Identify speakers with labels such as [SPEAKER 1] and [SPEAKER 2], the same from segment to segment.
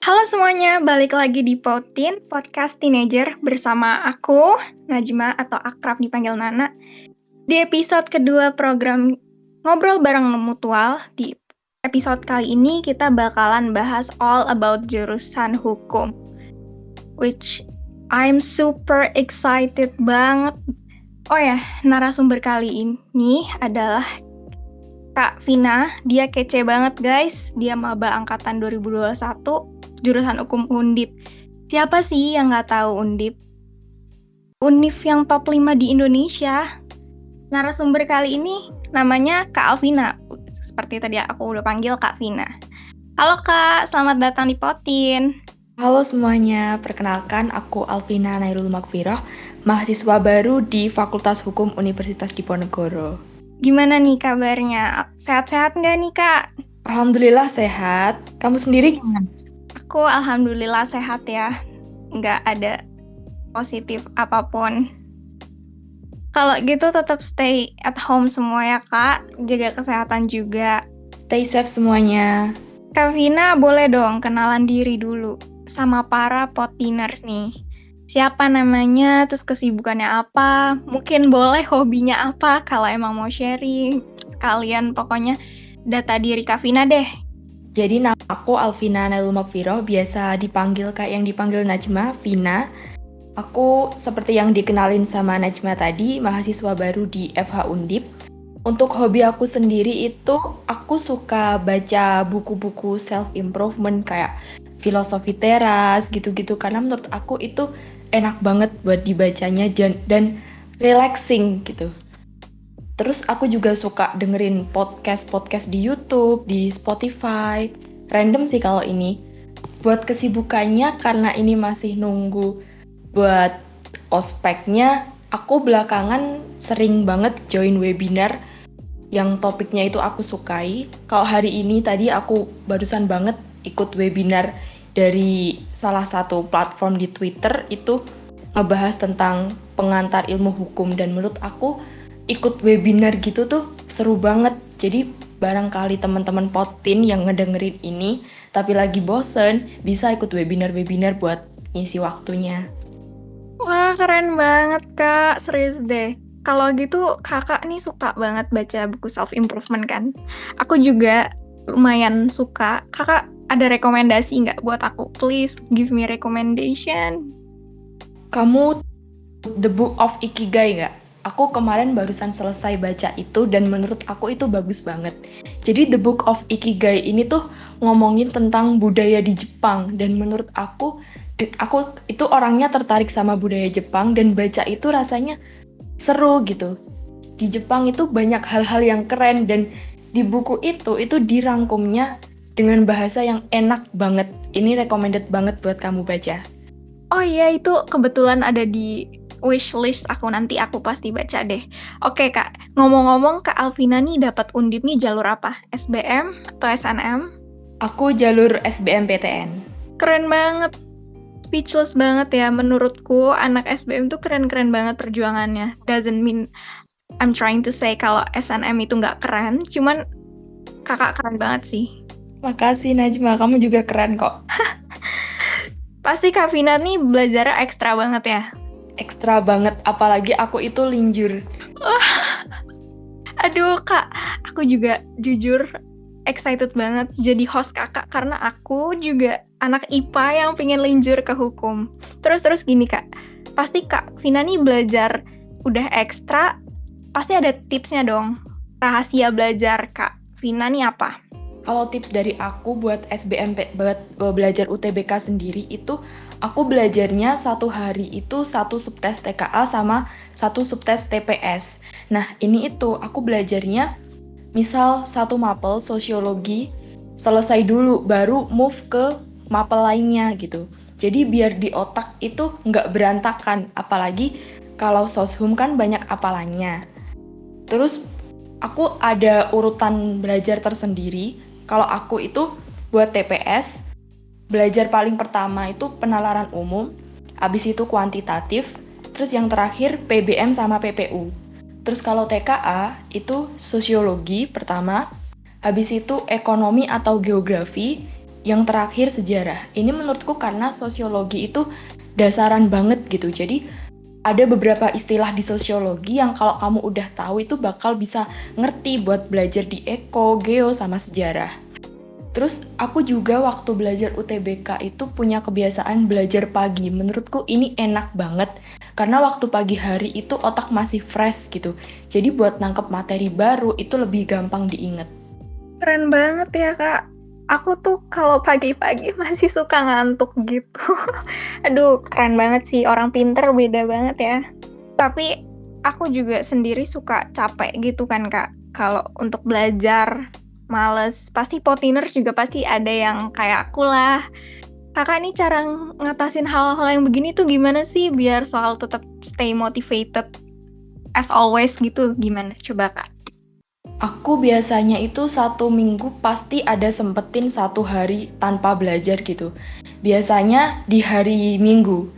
[SPEAKER 1] Halo semuanya, balik lagi di Potin, podcast teenager bersama aku, Najma atau akrab dipanggil Nana. Di episode kedua program Ngobrol Bareng Mutual, di episode kali ini kita bakalan bahas all about jurusan hukum. Which I'm super excited banget. Oh ya, narasumber kali ini adalah Kak Vina. Dia kece banget guys, dia maba angkatan 2021. Jurusan hukum Undip. Siapa sih yang nggak tahu Undip? Univ yang top 5 di Indonesia. Narasumber kali ini namanya Kak Alvina. Seperti tadi aku udah panggil Kak Vina. Halo Kak, selamat datang di Potin.
[SPEAKER 2] Halo semuanya, perkenalkan aku Alvina Nairul Makfiroh, mahasiswa baru di Fakultas Hukum Universitas Diponegoro.
[SPEAKER 1] Gimana nih kabarnya? Sehat-sehat nggak nih Kak?
[SPEAKER 2] Alhamdulillah sehat. Kamu sendiri gimana?
[SPEAKER 1] Aku alhamdulillah sehat ya. Nggak ada positif apapun. Kalau gitu tetap stay at home semua ya Kak. Jaga kesehatan juga.
[SPEAKER 2] Stay safe semuanya.
[SPEAKER 1] Kak Vina boleh dong kenalan diri dulu sama para potiners nih. Siapa namanya, terus kesibukannya apa, mungkin boleh hobinya apa kalau emang mau sharing. Kalian pokoknya data diri Kak Vina deh.
[SPEAKER 2] Jadi nama aku Alvina Nairul Makfiroh, biasa dipanggil kayak yang dipanggil Najma, Vina. Aku seperti yang dikenalin sama Najma tadi, mahasiswa baru di FH Undip. Untuk hobi aku sendiri itu, aku suka baca buku-buku self-improvement kayak filosofi teras gitu-gitu. Karena menurut aku itu enak banget buat dibacanya dan relaxing gitu. Terus aku juga suka dengerin podcast-podcast di YouTube, di Spotify. Random sih kalau ini. Buat kesibukannya karena ini masih nunggu buat ospeknya, aku belakangan sering banget join webinar yang topiknya itu aku sukai. Kalau hari ini tadi aku barusan banget ikut webinar dari salah satu platform di Twitter, itu ngebahas tentang pengantar ilmu hukum, dan menurut aku ikut webinar gitu tuh seru banget. Jadi barangkali teman-teman Potin yang ngedengerin ini tapi lagi bosen, bisa ikut webinar-webinar buat ngisi waktunya.
[SPEAKER 1] Wah, keren banget Kak, serius deh. Kalau gitu kakak nih suka banget baca buku self-improvement kan? Aku juga lumayan suka. Kakak ada rekomendasi nggak buat aku? Please give me recommendation.
[SPEAKER 2] Kamu The Book of Ikigai nggak? Aku kemarin barusan selesai baca itu dan menurut aku itu bagus banget. Jadi The Book of Ikigai ini tuh ngomongin tentang budaya di Jepang, dan menurut aku itu orangnya tertarik sama budaya Jepang dan baca itu rasanya seru gitu. Di Jepang itu banyak hal-hal yang keren, dan di buku itu dirangkumnya dengan bahasa yang enak banget. Ini recommended banget buat kamu baca.
[SPEAKER 1] Oh iya, itu kebetulan ada di wishlist aku, nanti aku pasti baca deh. Oke Kak, ngomong-ngomong Kak Alvina nih dapat Undip nih jalur apa? SBM atau SNM?
[SPEAKER 2] Aku jalur SBMPTN.
[SPEAKER 1] Keren banget. Speechless banget ya, menurutku anak SBM tuh keren-keren banget perjuangannya. Doesn't mean I'm trying to say kalau SNM itu nggak keren, cuman kakak keren banget sih.
[SPEAKER 2] Makasih Najma, kamu juga keren kok.
[SPEAKER 1] Pasti Kak Vina nih belajarnya ekstra banget ya?
[SPEAKER 2] Ekstra banget, apalagi aku itu linjur.
[SPEAKER 1] Aduh Kak, aku juga jujur excited banget jadi host kakak karena aku juga anak IPA yang pengen linjur ke hukum. Terus gini Kak, pasti Kak Vina nih belajar udah ekstra, pasti ada tipsnya dong. Rahasia belajar Kak Vina nih apa?
[SPEAKER 2] Kalau tips dari aku buat buat belajar UTBK sendiri itu, aku belajarnya satu hari itu satu subtes TKA sama satu subtes TPS. Nah ini itu aku belajarnya misal satu mapel sosiologi selesai dulu baru move ke mapel lainnya gitu. Jadi biar di otak itu nggak berantakan, apalagi kalau soshum kan banyak apalannya. Terus aku ada urutan belajar tersendiri. Kalau aku itu buat TPS, belajar paling pertama itu penalaran umum, habis itu kuantitatif, terus yang terakhir PBM sama PPU. Terus kalau TKA itu sosiologi pertama, habis itu ekonomi atau geografi, yang terakhir sejarah. Ini menurutku karena sosiologi itu dasaran banget gitu. Jadi ada beberapa istilah di sosiologi yang kalau kamu udah tahu itu bakal bisa ngerti buat belajar di eko, geo, sama sejarah. Terus aku juga waktu belajar UTBK itu punya kebiasaan belajar pagi. Menurutku ini enak banget karena waktu pagi hari itu otak masih fresh gitu. Jadi buat nangkep materi baru itu lebih gampang diinget.
[SPEAKER 1] Keren banget ya, Kak. Aku tuh kalau pagi-pagi masih suka ngantuk gitu. Aduh, keren banget sih. Orang pinter beda banget ya. Tapi aku juga sendiri suka capek gitu kan, Kak. Kalau untuk belajar, males. Pasti potiners juga pasti ada yang kayak aku lah. Kakak nih cara ngatasin hal-hal yang begini tuh gimana sih biar selalu tetap stay motivated as always gitu? Gimana? Coba, Kak.
[SPEAKER 2] Aku biasanya itu 1 minggu pasti ada sempetin 1 hari tanpa belajar gitu. Biasanya di hari Minggu.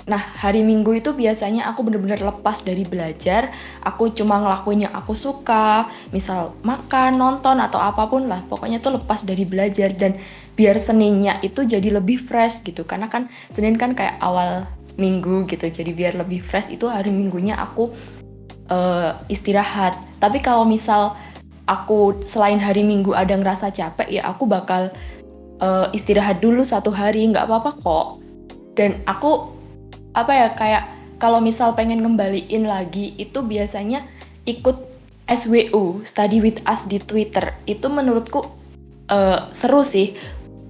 [SPEAKER 2] Nah, hari Minggu itu biasanya aku bener-bener lepas dari belajar. Aku cuma ngelakuin yang aku suka, misal makan, nonton, atau apapun lah. Pokoknya tuh lepas dari belajar. Dan biar Seninnya itu jadi lebih fresh gitu. Karena kan Senin kan kayak awal minggu gitu. Jadi biar lebih fresh itu hari Minggunya aku istirahat. Tapi kalau misal aku selain hari Minggu ada ngerasa capek, ya aku bakal istirahat dulu 1 hari, nggak apa-apa kok. Dan aku kayak kalau misal pengen ngembaliin lagi itu biasanya ikut SWU, Study With Us di Twitter. Itu menurutku seru sih.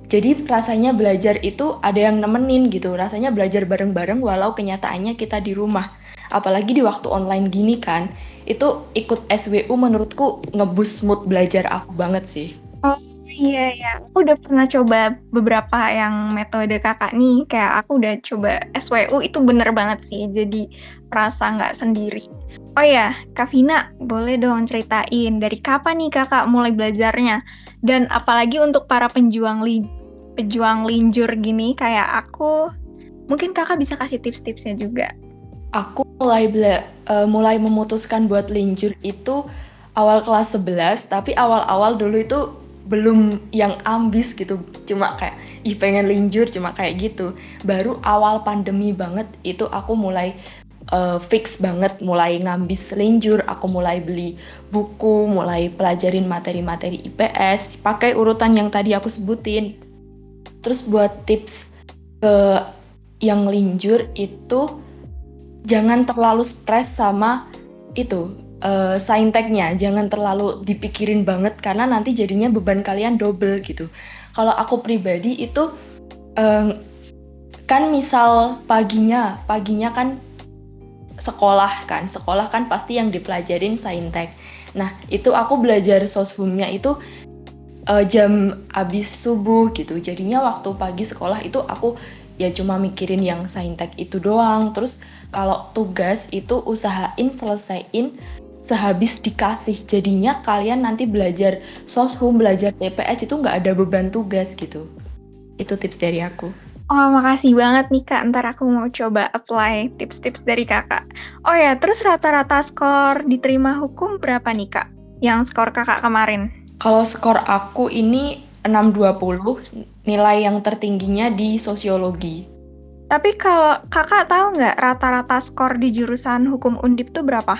[SPEAKER 2] Jadi rasanya belajar itu ada yang nemenin gitu. Rasanya belajar bareng-bareng walau kenyataannya kita di rumah. Apalagi di waktu online gini kan. Itu ikut SWU menurutku ngeboost mood belajar aku banget sih.
[SPEAKER 1] Oh iya ya, aku udah pernah coba beberapa yang metode kakak nih. Kayak aku udah coba SWU itu bener banget sih. Jadi merasa nggak sendiri. Oh ya, Kak Vina, boleh dong ceritain dari kapan nih kakak mulai belajarnya? Dan apalagi untuk para pejuang linjur gini kayak aku, mungkin kakak bisa kasih tips-tipsnya juga.
[SPEAKER 2] Aku mulai memutuskan buat linjur itu awal kelas 11, tapi awal-awal dulu itu belum yang ambis gitu, cuma kayak pengen linjur, cuma kayak gitu. Baru awal pandemi banget itu aku mulai fix banget, mulai ngambis linjur, aku mulai beli buku, mulai pelajarin materi-materi IPS, pakai urutan yang tadi aku sebutin. Terus buat tips ke yang linjur itu jangan terlalu stres sama itu sainteknya, jangan terlalu dipikirin banget karena nanti jadinya beban kalian double gitu. Kalau aku pribadi itu kan misal paginya kan sekolah kan pasti yang dipelajarin saintek. Nah itu aku belajar soshumnya itu jam abis subuh gitu. Jadinya waktu pagi sekolah itu aku ya cuma mikirin yang saintek itu doang. Terus kalau tugas itu usahain selesaiin sehabis dikasih. Jadinya kalian nanti belajar soshum, belajar TPS itu nggak ada beban tugas gitu. Itu tips dari aku.
[SPEAKER 1] Oh, makasih banget nih Kak. Ntar aku mau coba apply tips-tips dari Kakak. Oh ya, terus rata-rata skor diterima hukum berapa nih Kak? Yang skor Kakak kemarin?
[SPEAKER 2] Kalau skor aku ini 620, nilai yang tertingginya di sosiologi.
[SPEAKER 1] Tapi kalau Kakak tahu nggak rata-rata skor di jurusan hukum Undip tuh berapa?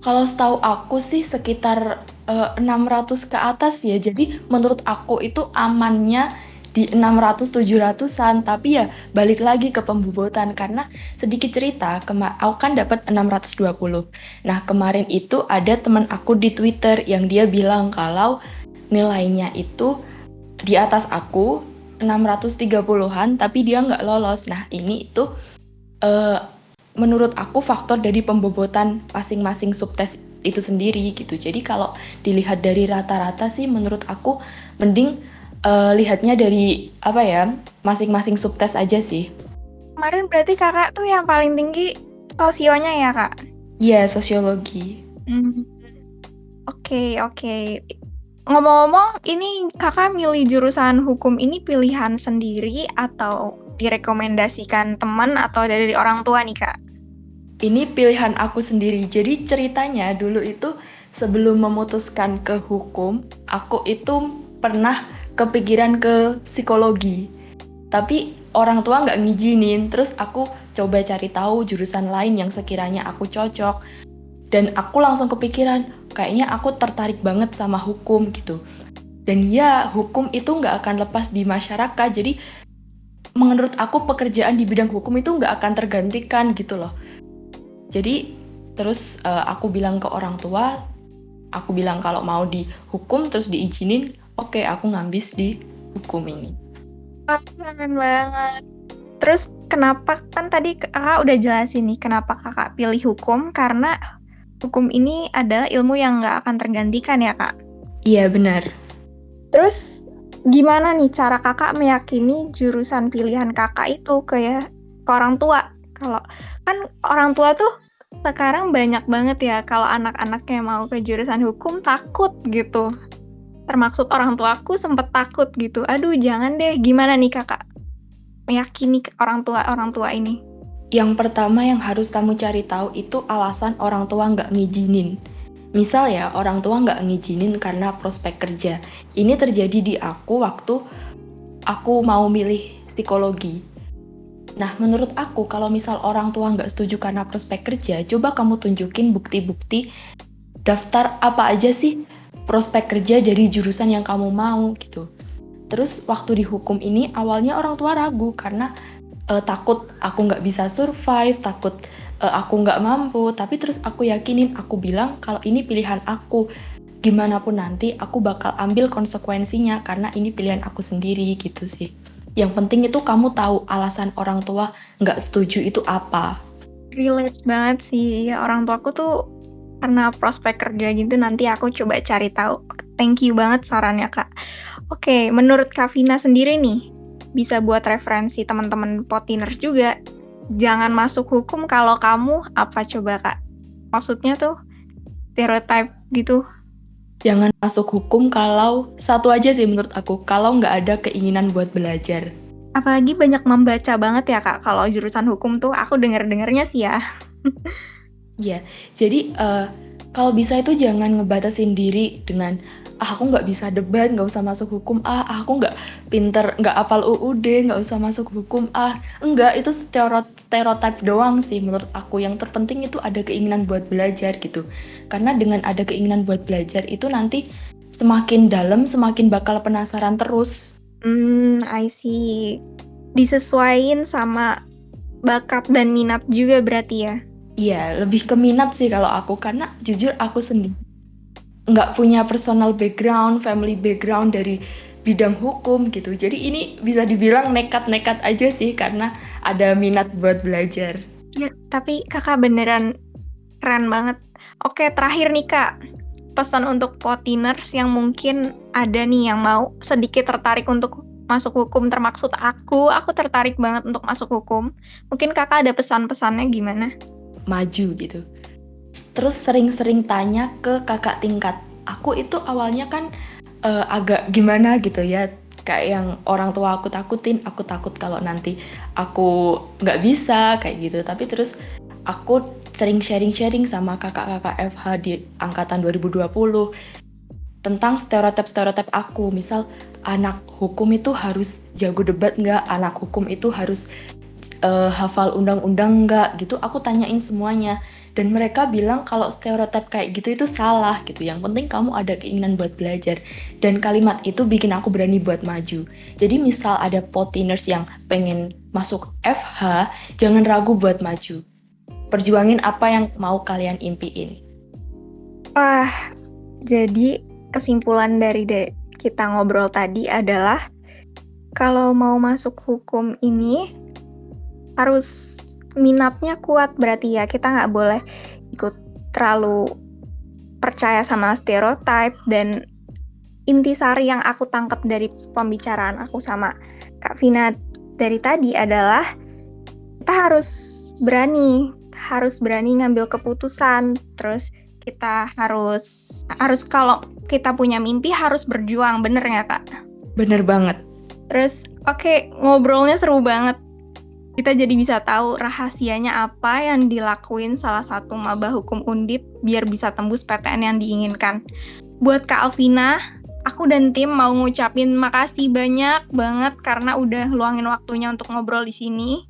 [SPEAKER 2] Kalau setahu aku sih sekitar 600 ke atas ya. Jadi menurut aku itu amannya di 600-700-an. Tapi ya balik lagi ke pembobotan. Karena sedikit cerita, aku kan dapat 620. Nah kemarin itu ada teman aku di Twitter yang dia bilang kalau nilainya itu di atas aku 630-an tapi dia nggak lolos. Nah ini itu menurut aku faktor dari pembobotan masing-masing subtes itu sendiri gitu. Jadi kalau dilihat dari rata-rata sih menurut aku mending lihatnya dari masing-masing subtes aja sih.
[SPEAKER 1] Kemarin berarti kakak tuh yang paling tinggi sosionya ya kak?
[SPEAKER 2] Iya, sosiologi.
[SPEAKER 1] Oke. Ngomong-ngomong, ini kakak milih jurusan hukum ini pilihan sendiri atau direkomendasikan teman atau dari orang tua nih kak?
[SPEAKER 2] Ini pilihan aku sendiri. Jadi ceritanya dulu itu sebelum memutuskan ke hukum, aku itu pernah kepikiran ke psikologi. Tapi orang tua nggak ngizinin, terus aku coba cari tahu jurusan lain yang sekiranya aku cocok. Dan aku langsung kepikiran, kayaknya aku tertarik banget sama hukum gitu. Dan ya, hukum itu nggak akan lepas di masyarakat, jadi menurut aku pekerjaan di bidang hukum itu nggak akan tergantikan gitu loh. Jadi terus aku bilang ke orang tua, aku bilang kalau mau di hukum terus diizinin, oke, aku ngambil di hukum ini.
[SPEAKER 1] Keren banget. Terus kenapa, kan tadi kakak udah jelasin nih kenapa kakak pilih hukum, karena hukum ini adalah ilmu yang nggak akan tergantikan ya kak?
[SPEAKER 2] Iya benar.
[SPEAKER 1] Terus gimana nih cara kakak meyakini jurusan pilihan kakak itu ke orang tua? Kalau kan orang tua tuh sekarang banyak banget ya kalau anak-anaknya mau ke jurusan hukum takut gitu. Termaksud orang tuaku sempet takut gitu. Aduh jangan deh. Gimana nih kakak meyakini orang tua ini?
[SPEAKER 2] Yang pertama yang harus kamu cari tahu itu alasan orang tua nggak ngizinin. Misal ya, orang tua nggak ngizinin karena prospek kerja. Ini terjadi di aku waktu aku mau milih psikologi. Nah, menurut aku kalau misal orang tua nggak setuju karena prospek kerja, coba kamu tunjukin bukti-bukti daftar apa aja sih prospek kerja dari jurusan yang kamu mau gitu. Terus waktu di hukum ini awalnya orang tua ragu karena takut aku nggak bisa survive, takut aku nggak mampu, tapi terus aku yakinin, aku bilang kalau ini pilihan aku, gimana pun nanti aku bakal ambil konsekuensinya karena ini pilihan aku sendiri gitu sih. Yang penting itu kamu tahu alasan orang tua nggak setuju itu apa.
[SPEAKER 1] Relate banget sih, orang tuaku tuh karena prospek kerja gitu, nanti aku coba cari tahu. Thank you banget sarannya kak. Oke, menurut Kak Vina sendiri nih, bisa buat referensi teman-teman Potiners juga. Jangan masuk hukum kalau kamu apa coba kak? Maksudnya tuh stereotype gitu.
[SPEAKER 2] Jangan masuk hukum kalau satu aja sih menurut aku, kalau nggak ada keinginan buat belajar.
[SPEAKER 1] Apalagi banyak membaca banget ya kak, kalau jurusan hukum tuh aku denger-dengernya sih ya.
[SPEAKER 2] Iya, jadi kalau bisa itu jangan ngebatasin diri dengan aku nggak bisa debat, nggak usah masuk hukum, aku nggak pinter, nggak hafal UUD, nggak usah masuk hukum, enggak, itu stereotype doang sih menurut aku. Yang terpenting itu ada keinginan buat belajar gitu, karena dengan ada keinginan buat belajar itu nanti semakin dalam, semakin bakal penasaran terus.
[SPEAKER 1] I see. Disesuaiin sama bakat dan minat juga berarti ya?
[SPEAKER 2] Iya, lebih ke minat sih kalau aku, karena jujur aku sendiri nggak punya personal background, family background dari bidang hukum gitu. Jadi ini bisa dibilang nekat-nekat aja sih karena ada minat buat belajar.
[SPEAKER 1] Ya, tapi kakak beneran keren banget. Oke, terakhir nih kak, pesan untuk Potiners yang mungkin ada nih yang mau sedikit tertarik untuk masuk hukum, termaksud aku tertarik banget untuk masuk hukum. Mungkin kakak ada pesan-pesannya gimana?
[SPEAKER 2] Maju gitu. Terus sering-sering tanya ke kakak tingkat. Aku itu awalnya kan agak gimana gitu ya, kayak yang orang tua aku takutin, aku takut kalau nanti aku nggak bisa kayak gitu. Tapi terus aku sering sharing-sharing sama kakak-kakak FH di angkatan 2020 tentang stereotip aku. Misal anak hukum itu harus jago debat nggak, anak hukum itu harus hafal undang-undang nggak gitu. Aku tanyain semuanya dan mereka bilang kalau stereotip kayak gitu itu salah gitu. Yang penting kamu ada keinginan buat belajar, dan kalimat itu bikin aku berani buat maju. Jadi misal ada Potiners yang pengen masuk FH, jangan ragu buat maju, perjuangin apa yang mau kalian impiin.
[SPEAKER 1] Wah, jadi kesimpulan dari kita ngobrol tadi adalah kalau mau masuk hukum ini harus minatnya kuat, berarti ya kita nggak boleh ikut terlalu percaya sama stereotype. Dan intisari yang aku tangkap dari pembicaraan aku sama Kak Vina dari tadi adalah kita harus berani ngambil keputusan. Terus kita harus kalau kita punya mimpi harus berjuang, bener nggak Kak?
[SPEAKER 2] Bener banget.
[SPEAKER 1] Terus oke, ngobrolnya seru banget. Kita jadi bisa tahu rahasianya apa yang dilakuin salah satu maba hukum Undip biar bisa tembus PTN yang diinginkan. Buat Kak Alvina, aku dan tim mau ngucapin makasih banyak banget karena udah luangin waktunya untuk ngobrol di sini.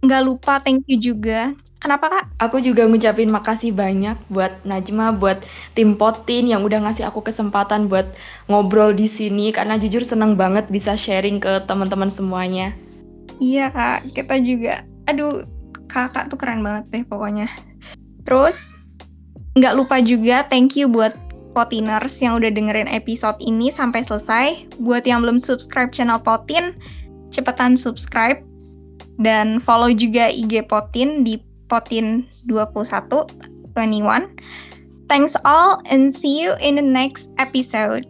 [SPEAKER 1] Nggak lupa thank you juga. Kenapa, Kak?
[SPEAKER 2] Aku juga ngucapin makasih banyak buat Najma, buat tim Potin yang udah ngasih aku kesempatan buat ngobrol di sini karena jujur seneng banget bisa sharing ke teman-teman semuanya.
[SPEAKER 1] Iya, Kak. Kita juga. Aduh, Kakak tuh keren banget deh pokoknya. Terus, nggak lupa juga thank you buat Potiners yang udah dengerin episode ini sampai selesai. Buat yang belum subscribe channel Potin, cepetan subscribe. Dan follow juga IG Potin di Potin21. Thanks all and see you in the next episode.